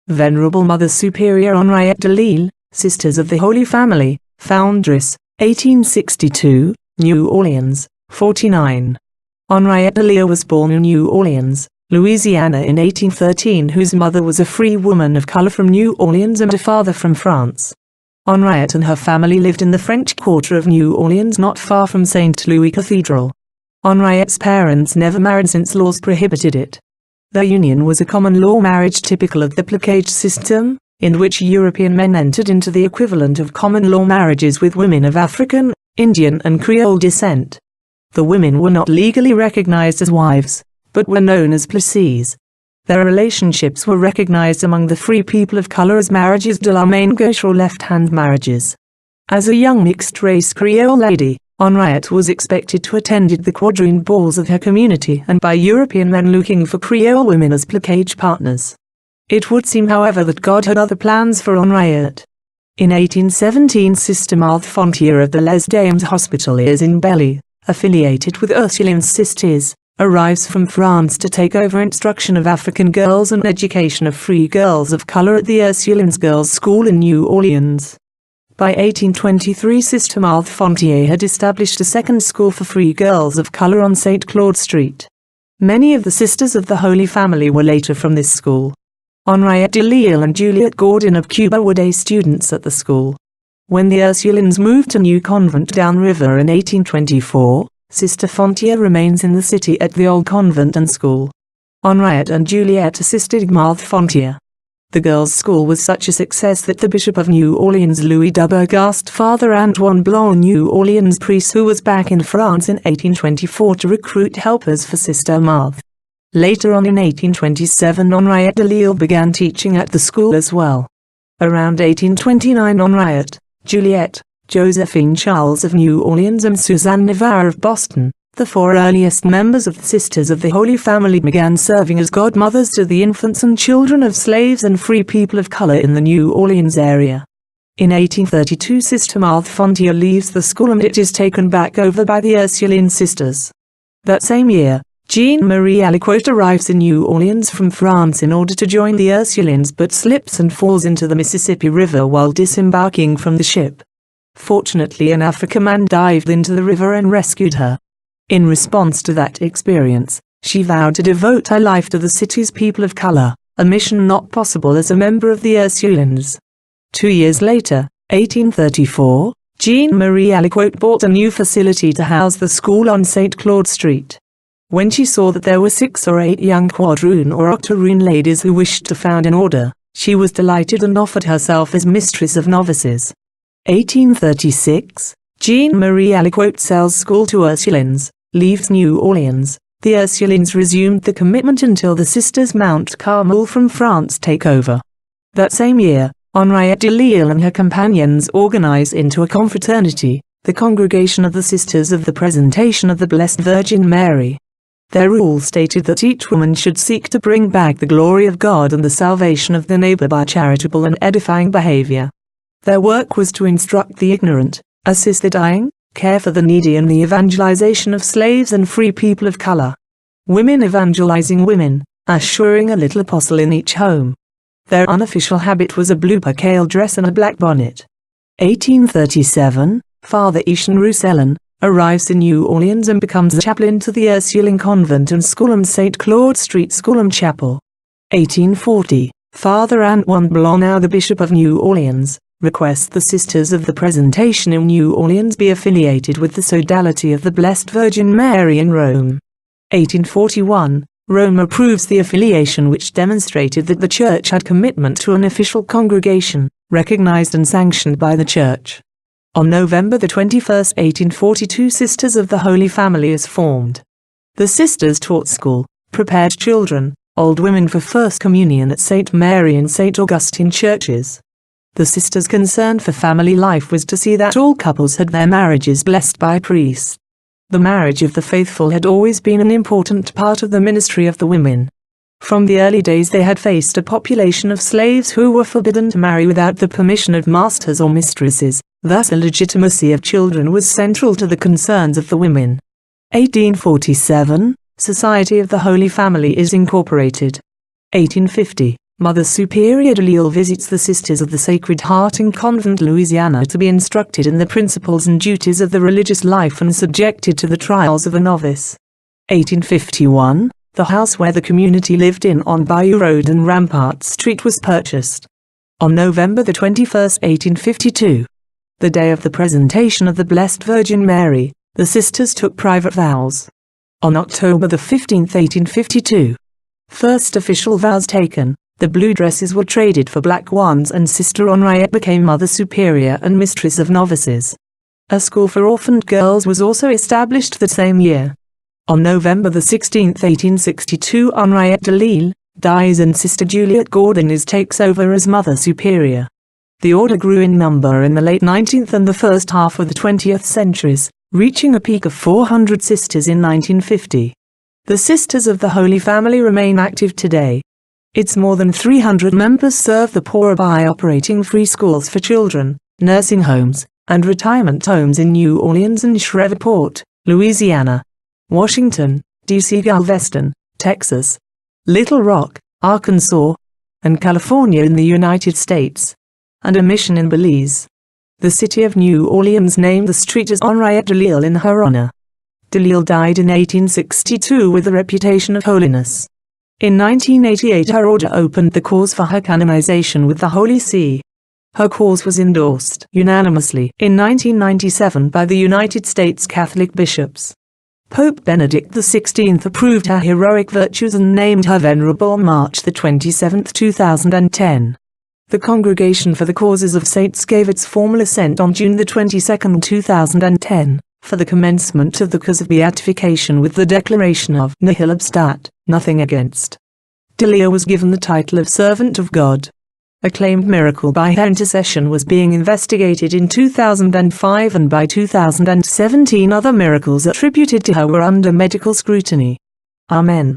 Venerable Mother Superior Henriette DeLille, Sisters of the Holy Family, Foundress, 1862, New Orleans, 49. Henriette DeLille was born in New Orleans, Louisiana in 1813, whose mother was a free woman of color from New Orleans and a father from France. Henriette and her family lived in the French Quarter of New Orleans, not far from St. Louis Cathedral. Henriette's parents never married since laws prohibited it. Their union was a common law marriage typical of the plaquage system, in which European men entered into the equivalent of common law marriages with women of African, Indian and Creole descent. The women were not legally recognized as wives, but were known as placees. Their relationships were recognized among the free people of color as marriages de la main gauche or left-hand marriages. As a young mixed-race Creole lady, Henriette was expected to attend the quadrille balls of her community and by European men looking for Creole women as plaquage partners. It would seem, however, that God had other plans for Henriette. In 1817, Sister Marthe Fontier of the Les Dames Hospitaliers in Belle, affiliated with Ursuline Sisters, arrives from France to take over instruction of African girls and education of free girls of color at the Ursulines Girls' School in New Orleans. By 1823, Sister Marthe Fontier had established a second school for free girls of color on St. Claude Street. Many of the Sisters of the Holy Family were later from this school. Henriette DeLille and Juliette Gordon of Cuba were day students at the school. When the Ursulines moved to New Convent downriver in 1824, Sister Fontier remains in the city at the old convent and school. Henriette and Juliette assisted Marthe Fontier. The girls' school was such a success that the Bishop of New Orleans Louis Dubourg asked Father Antoine Blanc, New Orleans priest who was back in France in 1824, to recruit helpers for Sister Marthe. Later on in 1827, Henriette DeLille began teaching at the school as well. Around 1829, Henriette, Juliette, Josephine Charles of New Orleans and Suzanne Navarre of Boston, the four earliest members of the Sisters of the Holy Family, began serving as godmothers to the infants and children of slaves and free people of color in the New Orleans area. In 1832, Sister Marthe Fontier leaves the school and it is taken back over by the Ursuline Sisters. That same year, Jean-Marie Aliquot arrives in New Orleans from France in order to join the Ursulines, but slips and falls into the Mississippi River while disembarking from the ship. Fortunately, an African man dived into the river and rescued her. In response to that experience, she vowed to devote her life to the city's people of color, a mission not possible as a member of the Ursulines. 2 years later, 1834, Jean-Marie Aliquot bought a new facility to house the school on St. Claude Street. When she saw that there were 6 or 8 young quadroon or octoroon ladies who wished to found an order, she was delighted and offered herself as mistress of novices. 1836, Jean-Marie Aliquot sells school to Ursulines, leaves New Orleans. The Ursulines resumed the commitment until the Sisters Mount Carmel from France take over. That same year, Henriette DeLille and her companions organize into a confraternity, the Congregation of the Sisters of the Presentation of the Blessed Virgin Mary. Their rule stated that each woman should seek to bring back the glory of God and the salvation of the neighbor by charitable and edifying behavior. Their work was to instruct the ignorant, assist the dying, care for the needy, and the evangelization of slaves and free people of color. Women evangelizing women, assuring a little apostle in each home. Their unofficial habit was a blue percale dress and a black bonnet. 1837, Father Etienne Roussellin arrives in New Orleans and becomes a chaplain to the Ursuline Convent and School on St. Claude Street School Chapel. 1840, Father Antoine Blanc, now the Bishop of New Orleans, requests the Sisters of the Presentation in New Orleans be affiliated with the Sodality of the Blessed Virgin Mary in Rome. 1841, Rome approves the affiliation, which demonstrated that the Church had commitment to an official congregation, recognized and sanctioned by the Church. On November 21, 1842, Sisters of the Holy Family is formed. The Sisters taught school, prepared children, old women for First Communion at St. Mary and St. Augustine churches. The Sisters' concern for family life was to see that all couples had their marriages blessed by priests. The marriage of the faithful had always been an important part of the ministry of the women. From the early days they had faced a population of slaves who were forbidden to marry without the permission of masters or mistresses, thus the legitimacy of children was central to the concerns of the women. 1847, Society of the Holy Family is incorporated. 1850, Mother Superior DeLille visits the Sisters of the Sacred Heart in Convent, Louisiana to be instructed in the principles and duties of the religious life and subjected to the trials of a novice. 1851, the house where the community lived in on Bayou Road and Rampart Street was purchased. On November 21, 1852, the day of the presentation of the Blessed Virgin Mary, the sisters took private vows. On October 15, 1852, first official vows taken, the blue dresses were traded for black ones and Sister Henriette became Mother Superior and Mistress of Novices. A school for orphaned girls was also established the same year. On November 16, 1862, Henriette DeLille dies and Sister Juliet Gordon takes over as Mother Superior. The order grew in number in the late 19th and the first half of the 20th centuries, reaching a peak of 400 sisters in 1950. The Sisters of the Holy Family remain active today. Its more than 300 members serve the poor by operating free schools for children, nursing homes, and retirement homes in New Orleans and Shreveport, Louisiana, Washington, D.C., Galveston, Texas, Little Rock, Arkansas, and California in the United States, and a mission in Belize. The city of New Orleans named the street as Henriette DeLille in her honor. DeLille died in 1862 with a reputation of holiness. In 1988 her order opened the cause for her canonization with the Holy See. Her cause was endorsed unanimously in 1997 by the United States Catholic bishops. Pope Benedict XVI approved her heroic virtues and named her Venerable on March 27, 2010. The Congregation for the Causes of Saints gave its formal assent on June 22, 2010. For the commencement of the cause of beatification with the declaration of nihil obstat, nothing against. DeLille was given the title of Servant of God. A claimed miracle by her intercession was being investigated in 2005 and by 2017 other miracles attributed to her were under medical scrutiny. Amen.